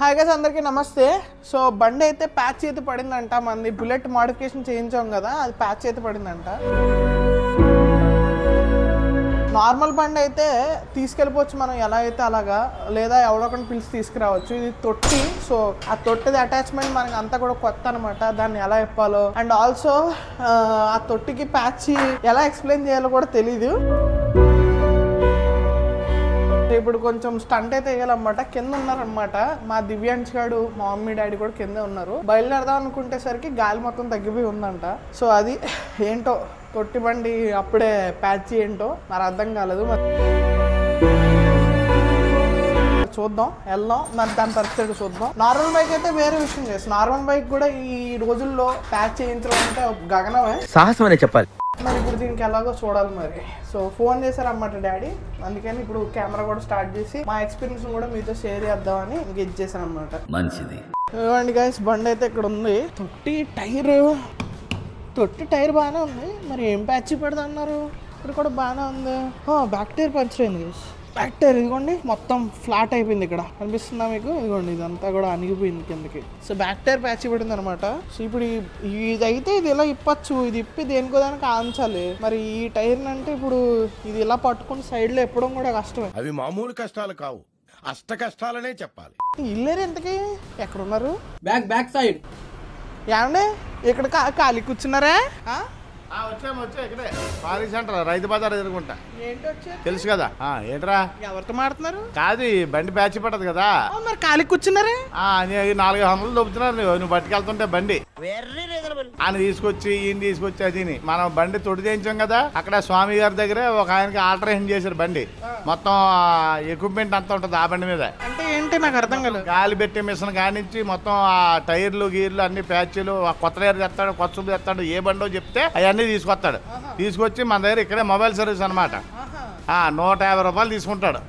Hi guys అందరికీ నమస్తే. So బండి అయితే ప్యాచ్ అయితే పడిందంట. మంది బుల్లెట్ మోడిఫికేషన్ చేయించాం కదా, అది ప్యాచ్ అయితే పడిందంట. నార్మల్ బండి అయితే తీసుకెళ్ళిపోవచ్చు మనం ఎలా అయితే అలాగా, లేదా ఎవరొకరిని పిలిచి తీసుకురావచ్చు. ఇది తొట్టి, సో ఆ తొట్టిది అటాచ్మెంట్ మనకి అంతా కూడా కొత్త అనమాట. దాన్ని ఎలా ఇప్పాలో అండ్ ఆల్సో ఆ తొట్టికి ప్యాచ్ ఎలా ఎక్స్ప్లెయిన్ చేయాలో కూడా తెలీదు. ఇప్పుడు కొంచెం స్టంట్ అయితే వేయాలన్నమాట. కింద ఉన్నారనమాట మా దివ్యాంశ్ గారు, మా మమ్మీ డాడీ కూడా కింద ఉన్నారు. బయలుదేరదాం అనుకుంటేసరికి గాలి మొత్తం తగ్గిపోయి ఉందంట. సో అది ఏంటో తొట్టి బండి అప్పుడే ప్యాచ్ ఏంటో మరి అర్థం కాలేదు. చూద్దాం, వెళ్దాం, మరి దాని పరిస్థితి చూద్దాం. నార్మల్ బైక్ అయితే వేరే విషయం చేస్తాం. నార్మల్ బైక్ కూడా ఈ రోజుల్లో ప్యాచ్ చేయించడం అంటే గగనమే, సాహసం అనే చెప్పాలి. మరి ఇప్పుడు దీనికి ఎలాగో చూడాలి మరి. సో ఫోన్ చేశారన్నమాట డాడీ, అందుకని ఇప్పుడు కెమెరా కూడా స్టార్ట్ చేసి మా ఎక్స్పీరియన్స్ కూడా మీతో షేర్ చేద్దామని ఇంక ఇచ్చేసాను అనమాట. మంచిది. ఇవ్వండి గైస్, బండి అయితే ఇక్కడ ఉంది. తొట్టి టైర్ బాగానే ఉంది. మరి ఏం ప్యాచ్ పెడతా అన్నారు? ఇక్కడ కూడా బాగానే ఉంది. బ్యాక్ టైర్ పంచర్ అయింది గైస్. బ్యాక్ టైర్ ఇదిగోండి మొత్తం ఫ్లాట్ అయిపోయింది. ఇక్కడ కనిపిస్తుందా మీకు? ఇదిగోండి ఇదంతా కూడా అణిగిపోయింది కిందకి. సో బ్యాక్ టైర్ ప్యాచ్ పడింది అనమాట. సో ఇప్పుడు ఇది అయితే ఇది ఇలా ఇప్పచ్చు, ఇది ఇప్పి దేనికో దానికి ఆంచాలి. మరి ఈ టైర్ అంటే ఇప్పుడు ఇది ఇలా పట్టుకుని సైడ్ లో ఎప్పడం కూడా కష్టమే. అవి మామూలు కష్టాలు కావు, అష్ట కష్టాలనే చెప్పాలి. ఇల్లేరు ఎంతకి ఎక్కడున్నారు? బ్యాక్ సైడ్ ఏమండి ఇక్కడ ఖాళీ కూర్చున్నారా? వచ్చా ఇక్కడే పారీ సెంటర్ రైతు బజార్ ఎదుర్కొంటా. ఏంటి వచ్చి తెలుసు కదా. ఏంట్రా ఎవరితో మాడుతున్నారు? కాదు, ఈ బండి ప్యాచ్ పడదు కదా. మరి ఖాళీ కూర్చున్నారే? 400 దొబ్బుతున్నారు. నువ్వు పట్టుకెళ్తుంటే బండి ఆయన తీసుకొచ్చి ఈయన తీసుకొచ్చి అది మనం బండి తొడి చేయించాం కదా. అక్కడ స్వామి గారి దగ్గరే ఒక ఆయనకి ఆల్టరేషన్ చేశారు. బండి మొత్తం ఎక్విప్మెంట్ అంతా ఉంటుంది ఆ బండి మీద. అంటే ఏంటి నాకు అర్థం కాలేదు. గాలి పెట్టే మిషన్ కానించి మొత్తం ఆ టైర్లు గీర్లు అన్ని ప్యాచ్లు, కొత్త టైర్ తెస్తాడు, కొత్త చూపు తెస్తాడు, ఏ బండో చెప్తే అవన్నీ తీసుకొస్తాడు. తీసుకొచ్చి మన దగ్గర ఇక్కడే మొబైల్ సర్వీస్ అనమాట. 150 రూపాయలు తీసుకుంటాడు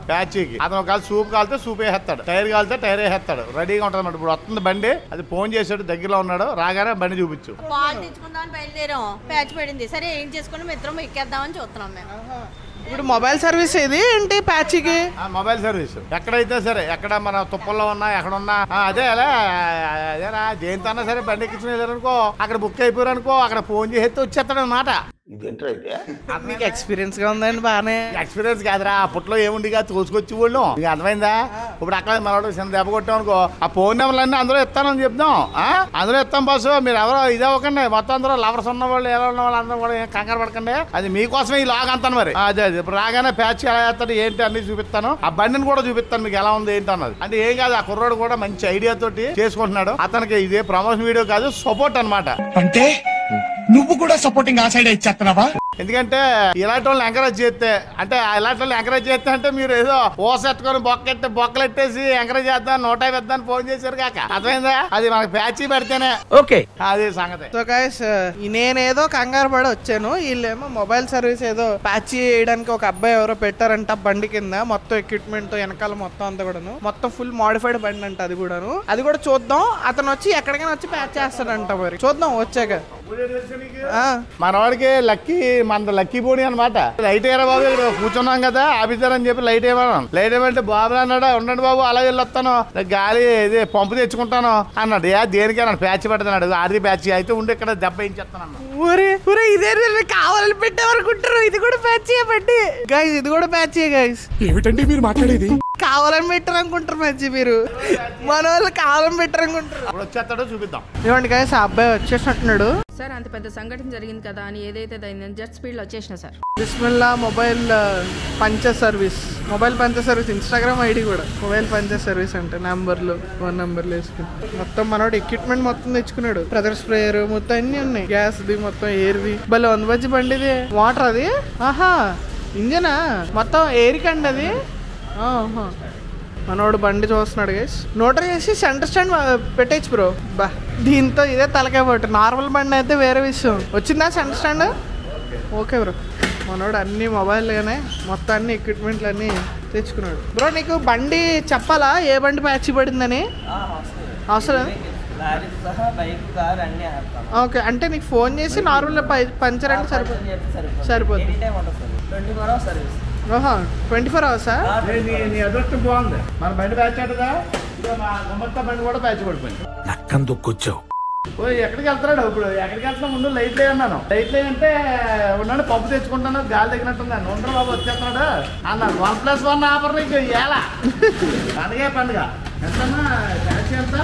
ప్యాచీకి. అతను ఒకవేళ సూప్ కాలితే సూప్ వేసేస్తాడు, టైర్ కాలితే టైర్ వేసేస్తాడు. రెడీగా ఉంటుంది అన్నమాట. ఇప్పుడు వస్తుంది బండి, అది ఫోన్ చేసాడు, దగ్గరలో ఉన్నాడు, రాగానే బండి చూపించు. పాలు తెచ్చుకుందామని బయలుదేరాం, ప్యాచ్ పడింది. సరే ఏం చేసుకుని మిత్రం ఎక్కేద్దామని చూస్తున్నాం మేము. ఇప్పుడు మొబైల్ సర్వీస్ ఇది ఏంటి ప్యాచ్కి? మొబైల్ సర్వీస్ ఎక్కడైతే సరే, ఎక్కడ మన తుప్పల్లో ఉన్నా ఎక్కడున్నా అదేనా జయంతి అన్నా సరే బండి ఎక్కించిన వెళ్ళారనుకో, అక్కడ బుక్ అయిపోయారు అనుకో, అక్కడ ఫోన్ చేస్తే వచ్చేస్తాడు అనమాట. మీకు ఎక్స్పీరియన్స్ గా ఉందండి? బాగానే ఎక్స్పీరియన్స్ కాదురా, అప్పట్లో ఏముండిగా తోసుకొచ్చి వాళ్ళు. నీకు అర్థమైందా? ఇప్పుడు అక్కడ మనోడు చిన్న దెబ్బ కొట్టాం అనుకో, ఆ ఫోన్ నెంబర్లన్నీ అందులో ఇస్తానని చెప్తాం. అందులో ఇస్తాం బాసు, మీరు ఎవరో ఇదే అవ్వకండి. మొత్తం అందరూ లవర్స్ ఉన్న వాళ్ళు, ఎలా ఉన్న వాళ్ళు అందరూ కూడా కంగారు పడకండి. అది మీకోసమే ఈ లాగ్ అంతాను. మరి అదే ఇప్పుడు రాగానే ప్యాచ్ ఎలా చేస్తాడు ఏంటి అన్ని చూపిస్తాను. ఆ బండిని కూడా చూపిస్తాను మీకు ఎలా ఉంది ఏంటి అన్నది. అంటే ఏం కాదు, ఆ కుర్రోడు కూడా మంచి ఐడియా తోటి చేసుకుంటున్నాడు. అతనికి ఇదే ప్రమోషన్ వీడియో కాదు, సపోర్ట్ అనమాట. అంటే నువ్వు కూడా సపోర్టింగ్ ఆ సైడ్ ఇచ్చేస్తున్నావా? ఎందుకంటే ఇలాంటి వాళ్ళని ఎంకరేజ్ చేస్తే, అంటే ఇలాంటి వాళ్ళు ఎంకరేజ్ చేస్తే అంటే మీరు ఏదో ఓసెట్టుకొని బొక్కలెట్టేసి ఎంకరేజ్ చేద్దాం 150 వేద్దామని ఫోన్ చేశారు కాక. అర్థమైందా? అది మనకి ప్యాచీ పెడితేనే ఓకే, అది సంగతి. సో గైస్, నేనేదో కంగారు పడి వచ్చాను. వీళ్ళేమో మొబైల్ సర్వీస్ ఏదో ప్యాచ్ చేయడానికి ఒక అబ్బాయి ఎవరో పెట్టారంట బండి కింద. మొత్తం ఎక్విప్మెంట్ తో వెనకాల మొత్తం అంతా కూడాను, మొత్తం ఫుల్ మోడిఫైడ్ బండి అంట. అది కూడా చూద్దాం. అతను వచ్చి ఎక్కడికైనా వచ్చి ప్యాచ్ చేస్తాడంట. మరి చూద్దాం వచ్చాక. మనవాడికి లక్కీ బోడి అనమాట. లైట్ ఏరా బాబు, ఇక్కడ కూర్చున్నాం కదా ఆఫీసర్ అని చెప్పి లైట్ ఏమన్నాను. లైట్ ఏమంటే బాబు అన్నాడా, ఉండండి బాబు అలా వెళ్ళొస్తాను, గాలి ఇది పంపు తెచ్చుకుంటాను అన్నాడు. దేనికైనా ప్యాచ్ పెడతాడు, ఆర్ది ప్యాచ్ అయితే ఉండి ఇక్కడ దెబ్బ ఏం చేస్తాను. ఇదే కావాలని పెట్టామనుకుంటారు. ఇది కూడా ప్యాచ్ పెట్టి గైస్, ఇది కూడా ప్యాచ్ గైస్. ఏమిటండి మీరు మాట్లాడేది? కావాలని పెట్టారు అనుకుంటారు మంచి మీరు. మన వాళ్ళు కావాలని పెట్టారు అనుకుంటారు. వచ్చేస్తాడో చూపిద్దాం. ఇవ్వండి గైస్, ఆ అబ్బాయి వచ్చేసినట్టున్నాడు. సార్ అంత పెద్ద సంఘటన జరిగింది కదా అని ఏదైతే జెట్ స్పీడ్ లో వచ్చేసిన sir. Bismillah mobile puncture service. Instagram ID కూడా మొబైల్ పంచర్ సర్వీస్ అంటే నంబర్లు 1 నెంబర్లు వేసుకుని మొత్తం మనోడు ఎక్విప్మెంట్ మొత్తం తెచ్చుకున్నాడు. ప్రెజర్ స్ప్రేయర్ మొత్తం అన్ని ఉన్నాయి. గ్యాస్ ది మొత్తం ఎయిర్ది భలే ఉంది. మంచి బండిది. వాటర్ అది ఇంజనా మొత్తం ఎయిర్కి అండి అది. మనోడు బండి చూస్తున్నాడు గైస్. నోటరీ చేసి సెంటర్ స్టాండ్ పెట్టేచ్చు బ్రో. దీంతో ఇదే తలకాయ పట్టు. నార్మల్ బండి అయితే వేరే విషయం. వచ్చిందా సెంటర్ స్టాండ్? Okay bro. మనోడు అన్ని మొబైల్గానే మొత్తం అన్ని ఎక్విప్మెంట్లు అన్నీ తెచ్చుకున్నాడు. బ్రో నీకు బండి చెప్పాలా ఏ బండి ప్యాచ్ పడిందని? అవసరం. ఓకే, అంటే నీకు ఫోన్ చేసి నార్మల్ పంచర్ అంటే సరిపోతుంది. 24 hours. నీ అదృష్టం బాగుంది. మన బండి ప్యాచ్ అంటదా మా గుమ్మత్త బండి కూడా ప్యాచ్ పడిపోయింది. నక్కం దొక్కొచ్చావు. ఎక్కడికి వెళ్తున్నాడు ఇప్పుడు? ఎక్కడికి వెళ్తున్నా ముందు లైట్ లే అన్నాను. లైట్ లే అంటే ఉన్నాడు, పప్పు తెచ్చుకుంటాను, గాలి తగినట్టుందని. ఉండరు బాబు వచ్చేస్తున్నాడు అన్నాడు. 1+1 ఆఫర్ నీకు ఎలా పండుగ పండుగ ఎంతమ్మా ట్యాక్సీ? ఎంత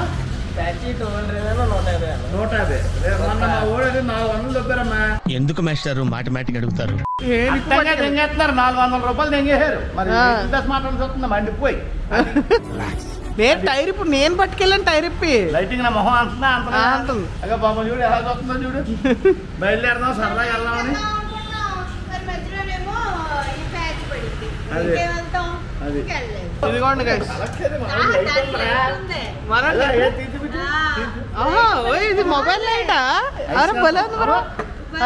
ట్యాక్సీ? 150. మొన్న మా ఊళ్ళో 400 దొబ్బారమ్మా. ఎందుకు మాస్టారు మాటిమాటికి అడుగుతారు? తెంగేస్తున్నారు, 400 రూపాయలు తెంగేశారు. మరి మాట్లాడి వస్తుందా మండిపోయి. నేను టైర్ ఇప్పుడు నేను పట్టుకెళ్ళాను టైర్ ఇప్పి. లైటింగ్ నా మొహం అంటుంది. అదే బాబు చూడు ఎలా వస్తుందో చూడు. బయలుదేరదాం సరదాగా వెళ్దామని. ఇదిగోండి గైస్, ఇది మొబైల్ లైటా? అరే భలే ఉంది బ్రో,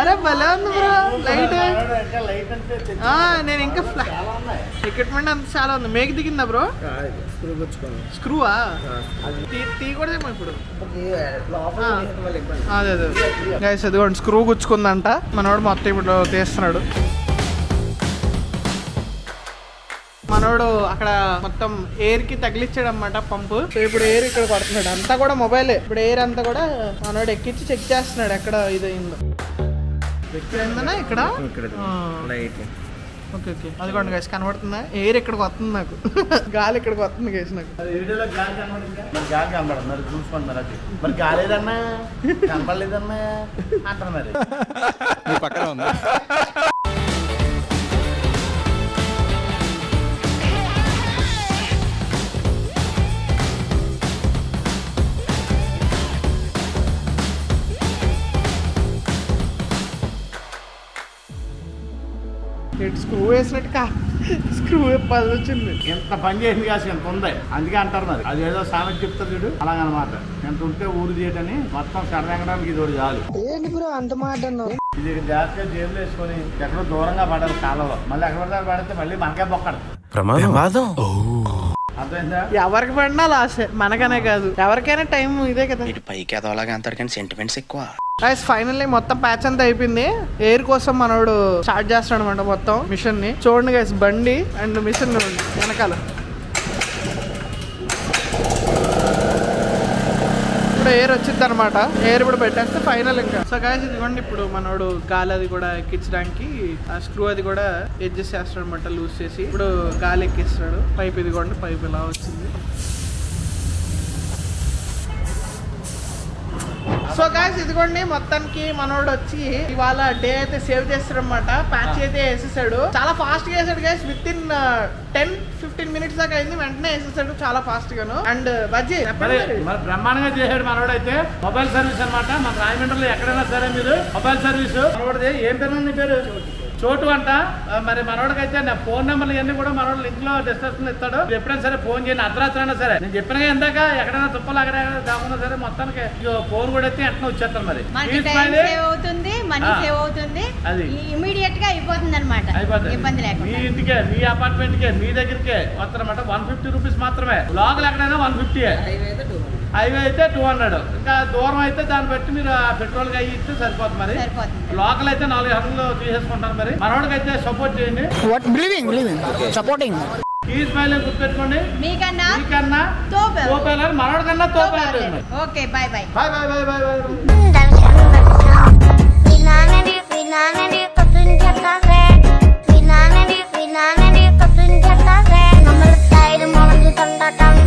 అరే భలే ఉంది బ్రో లైట్. నేను ఇంకా ఎక్విప్మెంట్ అంత చాలా ఉంది. Make దిగిందా bro? స్క్రూవా? తీయకూడదేమో ఇప్పుడు. అదే అదే గైస్, అదిగోండి స్క్రూ గుచ్చుకుందంట. మనోడు మొత్తం ఇప్పుడు తీస్తున్నాడు. మనోడు అక్కడ మొత్తం ఎయిర్ కి తగిలిచ్చాడు అనమాట పంపు. సో ఇప్పుడు ఎయిర్ ఇక్కడ పడుతున్నాడు. అంతా కూడా మొబైలే. ఇప్పుడు ఎయిర్ అంతా కూడా మనోడు ఎక్కించి చెక్ చేస్తున్నాడు ఎక్కడ ఇది అయిందో. ఎక్కడైందనా? ఇక్కడ ఓకే ఓకే, అదిగోండి గైస్ కనబడుతుందా? ఎయిర్ ఇక్కడికి వస్తుంది నాకు, గాలి ఇక్కడికి వస్తుంది గైస్ నాకు. గాలి కనబడదు మరి, చూసుకోండి మరి. అది మరి గాలేదన్నా కనపడలేదన్నా అంటారు మరి. పక్కన ఉంది. స్క్రూ వేసినట్టు స్క్రూ పది వచ్చింది. ఎంత పని చేసింది కాదు, ఎంత ఉంది. అందుకే అంటారు మరి. అది ఏదో సామెత చెప్తారు చూడు, అలాగనమాట. ఎంత ఉంటే ఊరు చేయటని మొత్తం సరదాగడానికి ఇది ఒకటి చాలు. అంత మాట ఇది జాగ్రత్తగా జేబులు వేసుకొని ఎక్కడో దూరంగా పడాలి కాలంలో. మళ్ళీ ఎక్కడ పడితే మళ్ళీ మనకే బొక్కడు. ప్రమాదం. అర్థమైందా? ఎవరికి పడినా లాస్, మనకనే కాదు ఎవరికైనా టైం ఇదే కదా. పైకి ఎదవలాగా అంటారు కానీ సెంటిమెంట్స్ ఎక్కువ. ఫైనల్లీ మొత్తం ప్యాచ్ అంతా అయిపోయింది. ఎయిర్ కోసం మనోడు స్టార్ట్ చేస్తాడు అనమాట మొత్తం మిషన్ ని. చూడండి గైస్, బండి అండ్ మిషన్ వెనకాల ఇప్పుడు ఎయిర్ వచ్చింది అనమాట. ఎయిర్ ఇప్పుడు పెట్టేస్తే ఫైనల్ ఇంకా. సో గైస్ ఇదిగోండి, ఇప్పుడు మనోడు గాలి అది కూడా ఎక్కించడానికి ఆ స్క్రూ అది కూడా అడ్జస్ట్ చేస్తాడు అనమాట, లూజ్ చేసి. ఇప్పుడు గాలి ఎక్కిస్తాడు. పైప్ ఇదిగోండి, పైప్ ఇలా వచ్చింది. సో గాయ్స్ ఇదిగోండి, మొత్తానికి మనోడు వచ్చి ఇవాళ డే అయితే సేవ్ చేస్తాడు అనమాట. ప్యాచ్ అయితే వేసేసాడు. చాలా ఫాస్ట్ గా వేసాడు గైస్. విత్ ఇన్ 10-15 మినిట్స్ దాకా అయింది. వెంటనే వేసేసాడు చాలా ఫాస్ట్ గాను. అండ్ బజ్జీ బ్రహ్మాండంగా చేశాడు మనోడు. అయితే మొబైల్ సర్వీస్ అనమాట. మన రాజమండ్రిలో ఎక్కడైనా సరే మీరు మొబైల్ సర్వీస్ మనోడిది. ఏం పేరు నీ పేరు? చోటు అంట. మరి మనోడికైతే నా ఫోన్ నెంబర్లు ఇవన్నీ కూడా మనోడు లింక్ లో డిస్క్రిప్షన్ ఇస్తాడు. ఎప్పుడైనా సరే ఫోన్ చేయండి, అర్ధరాత్రి అయినా సరే. నేను చెప్పిన ఇందాక ఎక్కడైనా తుప్పలు అక్కడ దాకున్నా సరే మొత్తానికి ఫోన్ కూడా అయితే ఎట్లా వచ్చేస్తాను. మరి అది ఇమీడియట్ గా అయిపోతుంది అనమాట. మీ ఇంటికే, మీ అపార్ట్మెంట్ కే, మీ దగ్గరికే వస్తారన్నమాట. 150 రూపీస్ మాత్రమే. లోకల్ ఎక్కడైనా 150. హైవే అయితే 200. ఇంకా దూరం అయితే దాన్ని బట్టి మీరు పెట్రోల్ గా ఇస్తే సరిపోతుంది. మరి లోకల్ అయితే 400 తీసేసుకుంటారు. మరి మనోడికైతే సపోర్ట్ చేయండి. ఈ స్మైల్ గుర్తుపెట్టుకోండి. మీకన్నా తోపేయాలి, మనోడికన్నా తోపేయాలి. Okay, bye bye. Bye bye bye bye bye. Pinanadi, petunjuk kafe, nomor style mau ditentang.